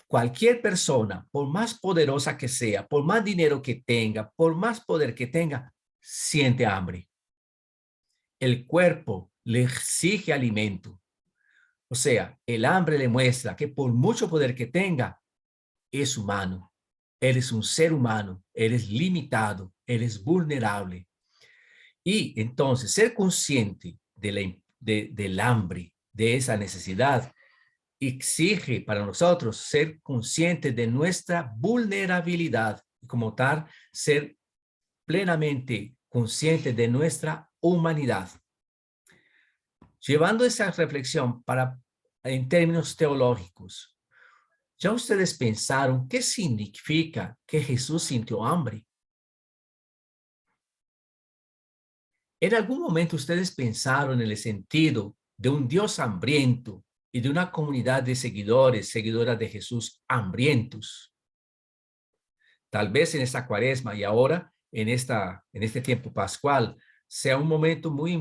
A: Cualquier persona, por más poderosa que sea, por más dinero que tenga, por más poder que tenga, siente hambre. El cuerpo le exige alimento. O sea, el hambre le muestra que por mucho poder que tenga, es humano. Eres un ser humano, eres limitado, eres vulnerable. Y entonces ser consciente del hambre, de esa necesidad, exige para nosotros ser conscientes de nuestra vulnerabilidad y como tal ser plenamente conscientes de nuestra humanidad. Llevando esa reflexión en términos teológicos, ¿ya ustedes pensaron qué significa que Jesús sintió hambre? ¿En algún momento ustedes pensaron en el sentido de un Dios hambriento y de una comunidad de seguidoras de Jesús hambrientos? Tal vez en esta cuaresma y ahora en este tiempo pascual sea un momento muy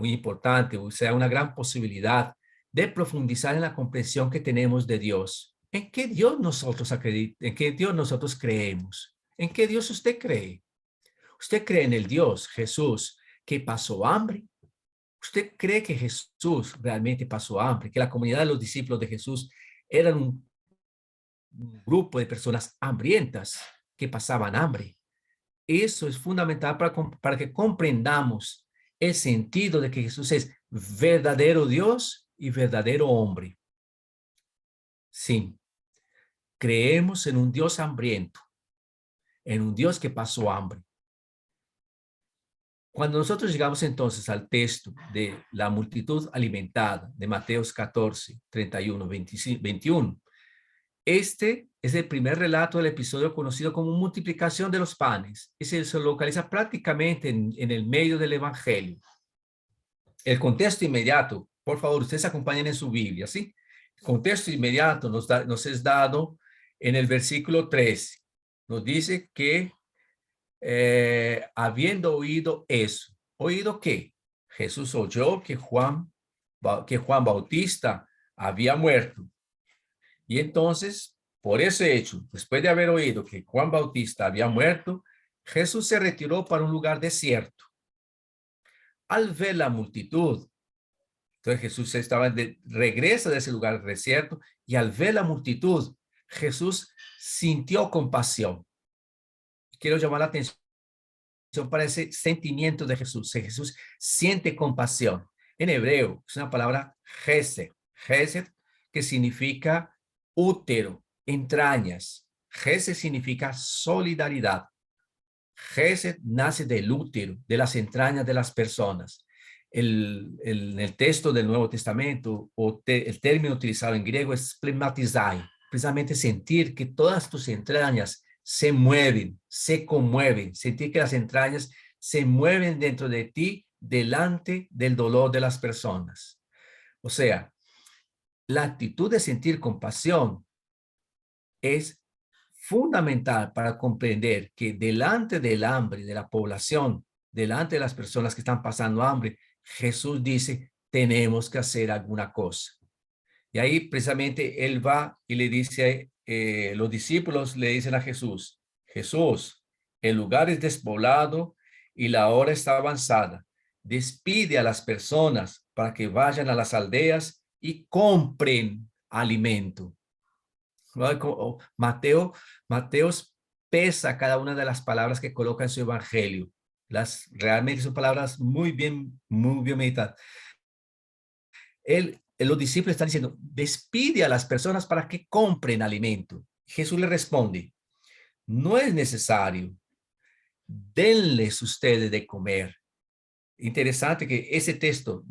A: importante, o sea, una gran posibilidad de profundizar en la comprensión que tenemos de Dios. ¿En qué Dios nosotros acreditamos? ¿En qué Dios nosotros creemos? ¿En qué Dios usted cree? ¿Usted cree en el Dios, Jesús, que pasó hambre? ¿Usted cree que Jesús realmente pasó hambre? Que la comunidad de los discípulos de Jesús eran un grupo de personas hambrientas que pasaban hambre. Eso es fundamental para que comprendamos el sentido de que Jesús es verdadero Dios y verdadero hombre. Sí, creemos en un Dios hambriento, en un Dios que pasó hambre. Cuando nosotros llegamos entonces al texto de la multitud alimentada de Mateos 14, 31, 21, este es el primer relato del episodio conocido como multiplicación de los panes y se localiza prácticamente en el medio del evangelio. El contexto inmediato, por favor, ustedes acompañen en su Biblia, ¿sí? El contexto inmediato nos es dado en el versículo 13. Nos dice que habiendo oído eso, ¿oído qué? Jesús oyó que Juan Bautista había muerto. Y entonces, por ese hecho, después de haber oído que Juan Bautista había muerto, Jesús se retiró para un lugar desierto. Al ver la multitud, entonces Jesús regresa de ese lugar desierto y al ver la multitud, Jesús sintió compasión. Quiero llamar la atención para ese sentimiento de Jesús. Jesús siente compasión. En hebreo es una palabra gesed, gesed que significa útero, entrañas. Gesed significa solidaridad. Gesed nace del útero, de las entrañas de las personas. En el texto del Nuevo Testamento, el término utilizado en griego es pneumatizai, precisamente sentir que todas tus entrañas se mueven, se conmueven, sentir que las entrañas se mueven dentro de ti delante del dolor de las personas. O sea, la actitud de sentir compasión es fundamental para comprender que delante del hambre de la población, delante de las personas que están pasando hambre, Jesús dice, tenemos que hacer alguna cosa. Y ahí precisamente él va y le dice, los discípulos le dicen a Jesús, Jesús, el lugar es despoblado y la hora está avanzada. Despide a las personas para que vayan a las aldeas y compren alimento. ¿no? Mateos pesa cada una de las palabras que coloca en su evangelio. Realmente son palabras muy bien meditadas. Los discípulos están diciendo, despide a las personas para que compren alimento. Jesús le responde, no es necesario, denles ustedes de comer. Interesante que ese texto,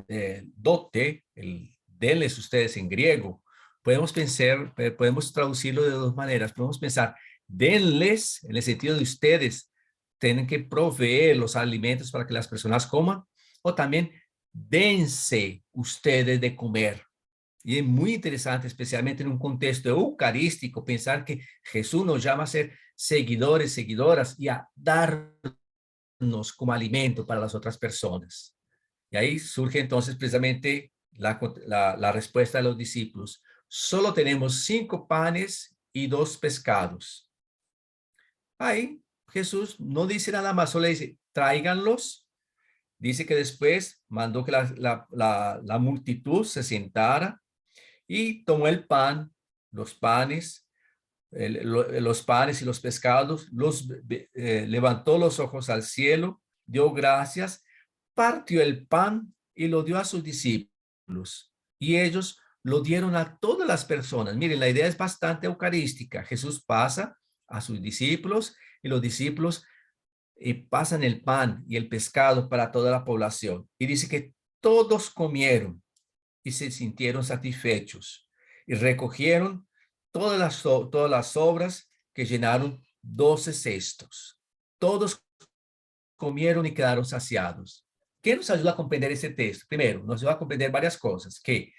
A: dote, el denles ustedes en griego, podemos traducirlo de dos maneras. Podemos pensar, denles, en el sentido de ustedes, tienen que proveer los alimentos para que las personas coman, o también dense ustedes de comer. Y es muy interesante, especialmente en un contexto eucarístico, pensar que Jesús nos llama a ser seguidores, seguidoras y a darnos como alimento para las otras personas. Y ahí surge entonces precisamente la respuesta de los discípulos. Solo tenemos 5 panes y 2 pescados. Ahí Jesús no dice nada más, solo dice, tráiganlos. Dice que después mandó que la multitud se sentara y tomó el pan, los panes, los panes y los pescados, levantó los ojos al cielo, dio gracias, partió el pan y lo dio a sus discípulos. Y ellos lo dieron a todas las personas. Miren, la idea es bastante eucarística. Jesús pasa a sus discípulos y los discípulos pasan el pan y el pescado para toda la población. Y dice que todos comieron y se sintieron satisfechos y recogieron todas las sobras que llenaron 12 cestos. Todos comieron y quedaron saciados. ¿Qué nos ayuda a comprender ese texto? Primero, nos ayuda a comprender varias cosas, que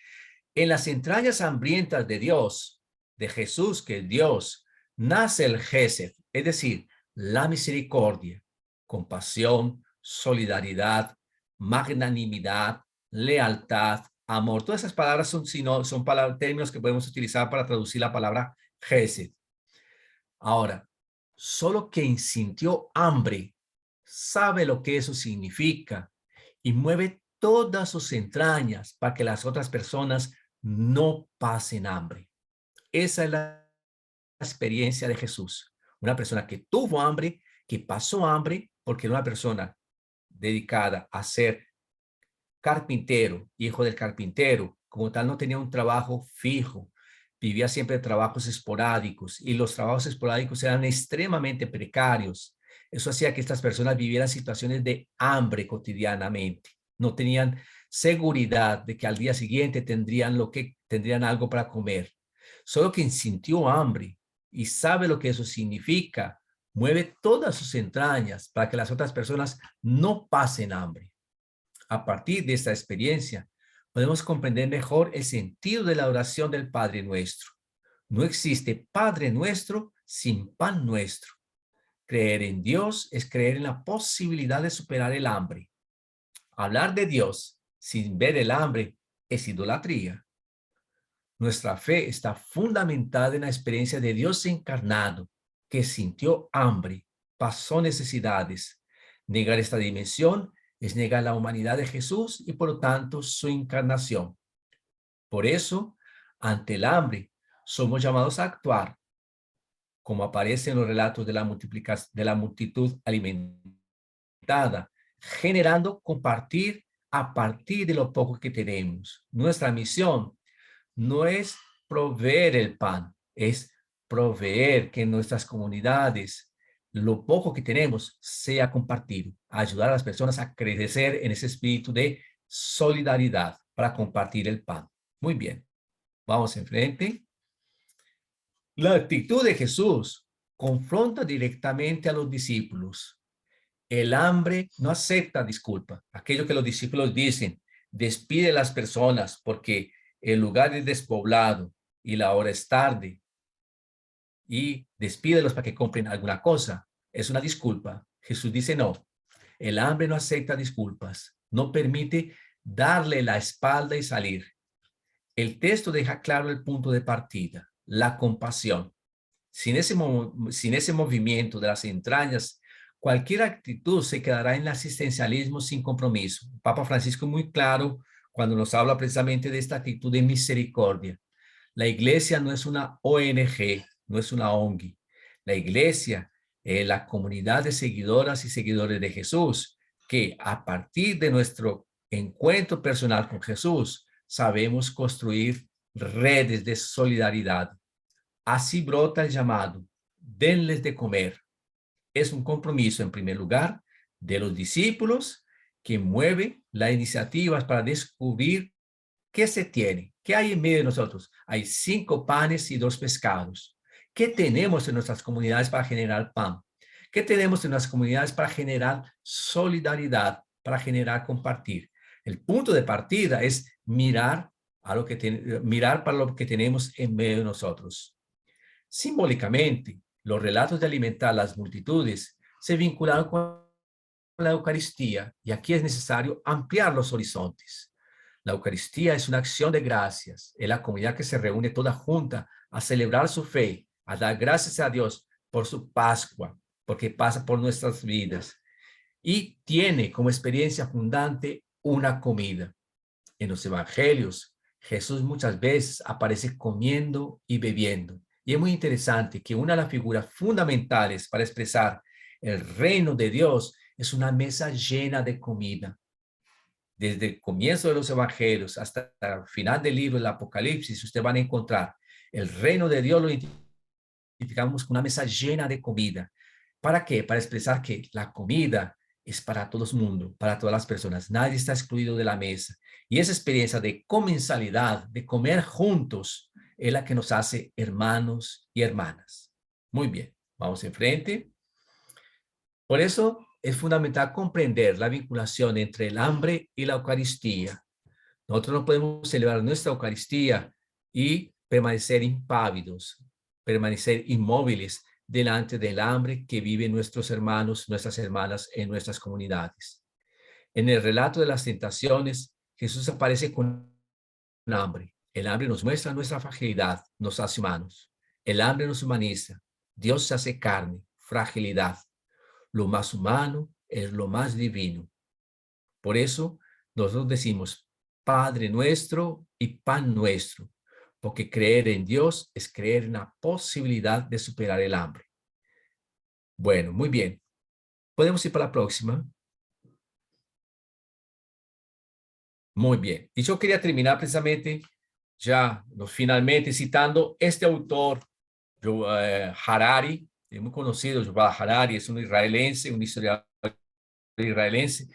A: en las entrañas hambrientas de Dios, de Jesús, que es Dios, nace el Gesed, es decir, la misericordia, compasión, solidaridad, magnanimidad, lealtad, amor. Todas esas palabras son palabras, términos que podemos utilizar para traducir la palabra Gesed. Ahora, solo quien sintió hambre sabe lo que eso significa y mueve todas sus entrañas para que las otras personas no pasen hambre. Esa es la experiencia de Jesús. Una persona que tuvo hambre, que pasó hambre, porque era una persona dedicada a ser carpintero, hijo del carpintero, como tal no tenía un trabajo fijo, vivía siempre de trabajos esporádicos y los trabajos esporádicos eran extremadamente precarios. Eso hacía que estas personas vivieran situaciones de hambre cotidianamente. No tenían seguridad de que al día siguiente tendrían algo para comer. Solo quien sintió hambre y sabe lo que eso significa, mueve todas sus entrañas para que las otras personas no pasen hambre. A partir de esta experiencia, podemos comprender mejor el sentido de la oración del Padre Nuestro. No existe Padre Nuestro sin pan nuestro. Creer en Dios es creer en la posibilidad de superar el hambre. Hablar de Dios sin ver el hambre es idolatría. Nuestra fe está fundamentada en la experiencia de Dios encarnado, que sintió hambre, pasó necesidades. Negar esta dimensión es negar la humanidad de Jesús y por lo tanto su encarnación. Por eso, ante el hambre, somos llamados a actuar, como aparece en los relatos de la multitud alimentada, generando compartir a partir de lo poco que tenemos. Nuestra misión no es proveer el pan, es proveer que en nuestras comunidades lo poco que tenemos sea compartido, ayudar a las personas a crecer en ese espíritu de solidaridad para compartir el pan. Muy bien, vamos enfrente. La actitud de Jesús confronta directamente a los discípulos. El hambre no acepta disculpa. Aquello que los discípulos dicen, despide a las personas porque el lugar es despoblado y la hora es tarde y despídelos para que compren alguna cosa. Es una disculpa. Jesús dice no. El hambre no acepta disculpas. No permite darle la espalda y salir. El texto deja claro el punto de partida, la compasión. Sin ese movimiento de las entrañas, cualquier actitud se quedará en el asistencialismo sin compromiso. Papa Francisco es muy claro cuando nos habla precisamente de esta actitud de misericordia. La iglesia no es una ONG, no es una ONG. La iglesia es la comunidad de seguidoras y seguidores de Jesús, que a partir de nuestro encuentro personal con Jesús, sabemos construir redes de solidaridad. Así brota el llamado, denles de comer. Es un compromiso, en primer lugar, de los discípulos que mueve las iniciativas para descubrir qué se tiene, qué hay en medio de nosotros. Hay 5 panes y 2 pescados. ¿Qué tenemos en nuestras comunidades para generar pan? ¿Qué tenemos en nuestras comunidades para generar solidaridad, para generar compartir? El punto de partida es mirar mirar para lo que tenemos en medio de nosotros. Simbólicamente, los relatos de alimentar las multitudes se vincularon con la Eucaristía y aquí es necesario ampliar los horizontes. La Eucaristía es una acción de gracias, es la comunidad que se reúne toda junta a celebrar su fe, a dar gracias a Dios por su Pascua, porque pasa por nuestras vidas y tiene como experiencia fundante una comida. En los evangelios, Jesús muchas veces aparece comiendo y bebiendo. Y es muy interesante que una de las figuras fundamentales para expresar el reino de Dios es una mesa llena de comida. Desde el comienzo de los evangelios hasta el final del libro del Apocalipsis, ustedes van a encontrar el reino de Dios, lo identificamos con una mesa llena de comida. ¿Para qué? Para expresar que la comida es para todo el mundo, para todas las personas. Nadie está excluido de la mesa. Y esa experiencia de comensalidad, de comer juntos, es la que nos hace hermanos y hermanas. Muy bien, vamos enfrente. Por eso es fundamental comprender la vinculación entre el hambre y la Eucaristía. Nosotros no podemos celebrar nuestra Eucaristía y permanecer impávidos, permanecer inmóviles delante del hambre que viven nuestros hermanos, nuestras hermanas en nuestras comunidades. En el relato de las tentaciones, Jesús aparece con hambre. El hambre nos muestra nuestra fragilidad, nos hace humanos. El hambre nos humaniza. Dios se hace carne, fragilidad. Lo más humano es lo más divino. Por eso nosotros decimos, Padre nuestro y pan nuestro, porque creer en Dios es creer en la posibilidad de superar el hambre. Bueno, muy bien. ¿Podemos ir para la próxima? Muy bien. Y yo quería terminar precisamente ya finalmente citando este autor, Harari, es muy conocido, Yuval Harari, es un israelense, un historiador israelense,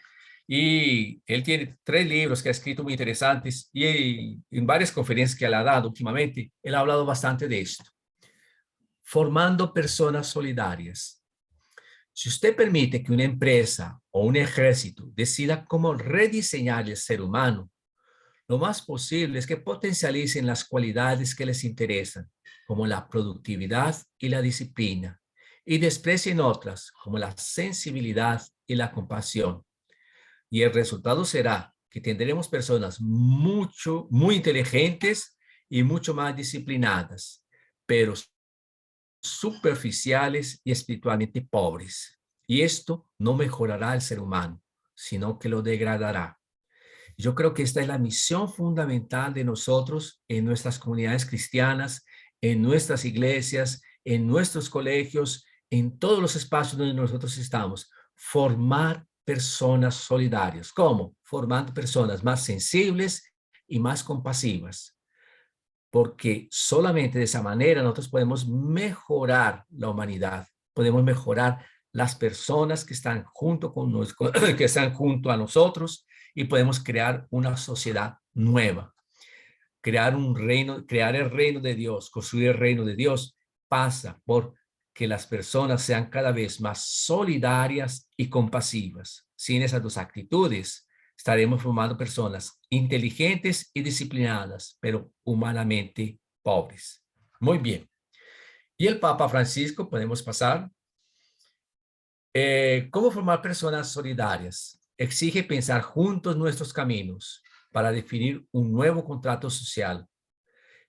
A: y él tiene 3 libros que ha escrito muy interesantes y en varias conferencias que él ha dado últimamente, él ha hablado bastante de esto. Formando personas solidarias. Si usted permite que una empresa o un ejército decida cómo rediseñar el ser humano, lo más posible es que potencialicen las cualidades que les interesan, como la productividad y la disciplina, y desprecien otras, como la sensibilidad y la compasión. Y el resultado será que tendremos personas muy inteligentes y mucho más disciplinadas, pero superficiales y espiritualmente pobres. Y esto no mejorará al ser humano, sino que lo degradará. Yo creo que esta es la misión fundamental de nosotros en nuestras comunidades cristianas, en nuestras iglesias, en nuestros colegios, en todos los espacios donde nosotros estamos. Formar personas solidarias. ¿Cómo? Formando personas más sensibles y más compasivas. Porque solamente de esa manera nosotros podemos mejorar la humanidad, podemos mejorar las personas que están junto con nosotros, que están junto a nosotros, y podemos crear una sociedad nueva. Crear un reino, crear el reino de Dios, construir el reino de Dios pasa por que las personas sean cada vez más solidarias y compasivas. Sin esas 2 actitudes, estaremos formando personas inteligentes y disciplinadas, pero humanamente pobres. Muy bien. Y el Papa Francisco, podemos pasar. ¿Cómo formar personas solidarias? Exige pensar juntos nuestros caminos para definir un nuevo contrato social.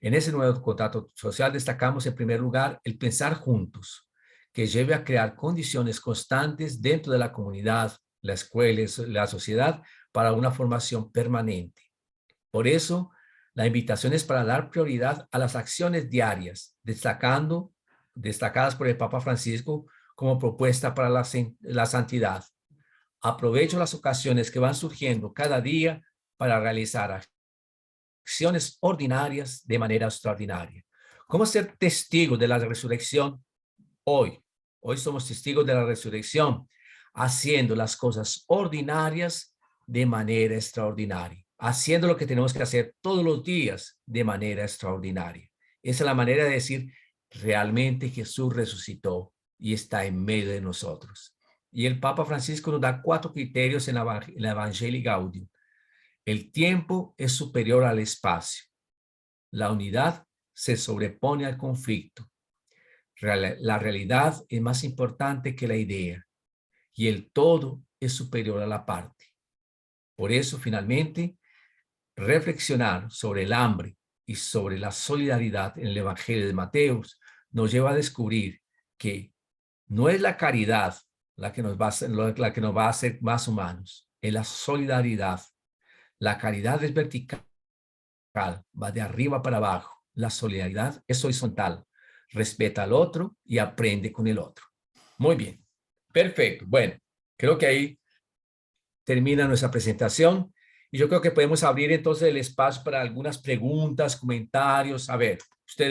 A: En ese nuevo contrato social destacamos en primer lugar el pensar juntos, que lleve a crear condiciones constantes dentro de la comunidad, la escuela, la sociedad, para una formación permanente. Por eso, La invitación es para dar prioridad a las acciones diarias, destacadas por el Papa Francisco como propuesta para la santidad. Aprovecho las ocasiones que van surgiendo cada día para realizar acciones ordinarias de manera extraordinaria. ¿Cómo ser testigos de la resurrección hoy? Hoy somos testigos de la resurrección, haciendo las cosas ordinarias de manera extraordinaria, haciendo lo que tenemos que hacer todos los días de manera extraordinaria. Esa es la manera de decir, realmente Jesús resucitó y está en medio de nosotros. Y el Papa Francisco nos da 4 criterios en la Evangelii Gaudium. El tiempo es superior al espacio. La unidad se sobrepone al conflicto. La realidad es más importante que la idea y el todo es superior a la parte. Por eso, finalmente, reflexionar sobre el hambre y sobre la solidaridad en el Evangelio de Mateo nos lleva a descubrir que no es la caridad la que nos va a hacer más humanos, es la solidaridad. La caridad es vertical, va de arriba para abajo. La solidaridad es horizontal, respeta al otro y aprende con el otro. Muy bien, perfecto. Bueno, creo que ahí termina nuestra presentación y yo creo que podemos abrir entonces el espacio para algunas preguntas, comentarios. A ver, ustedes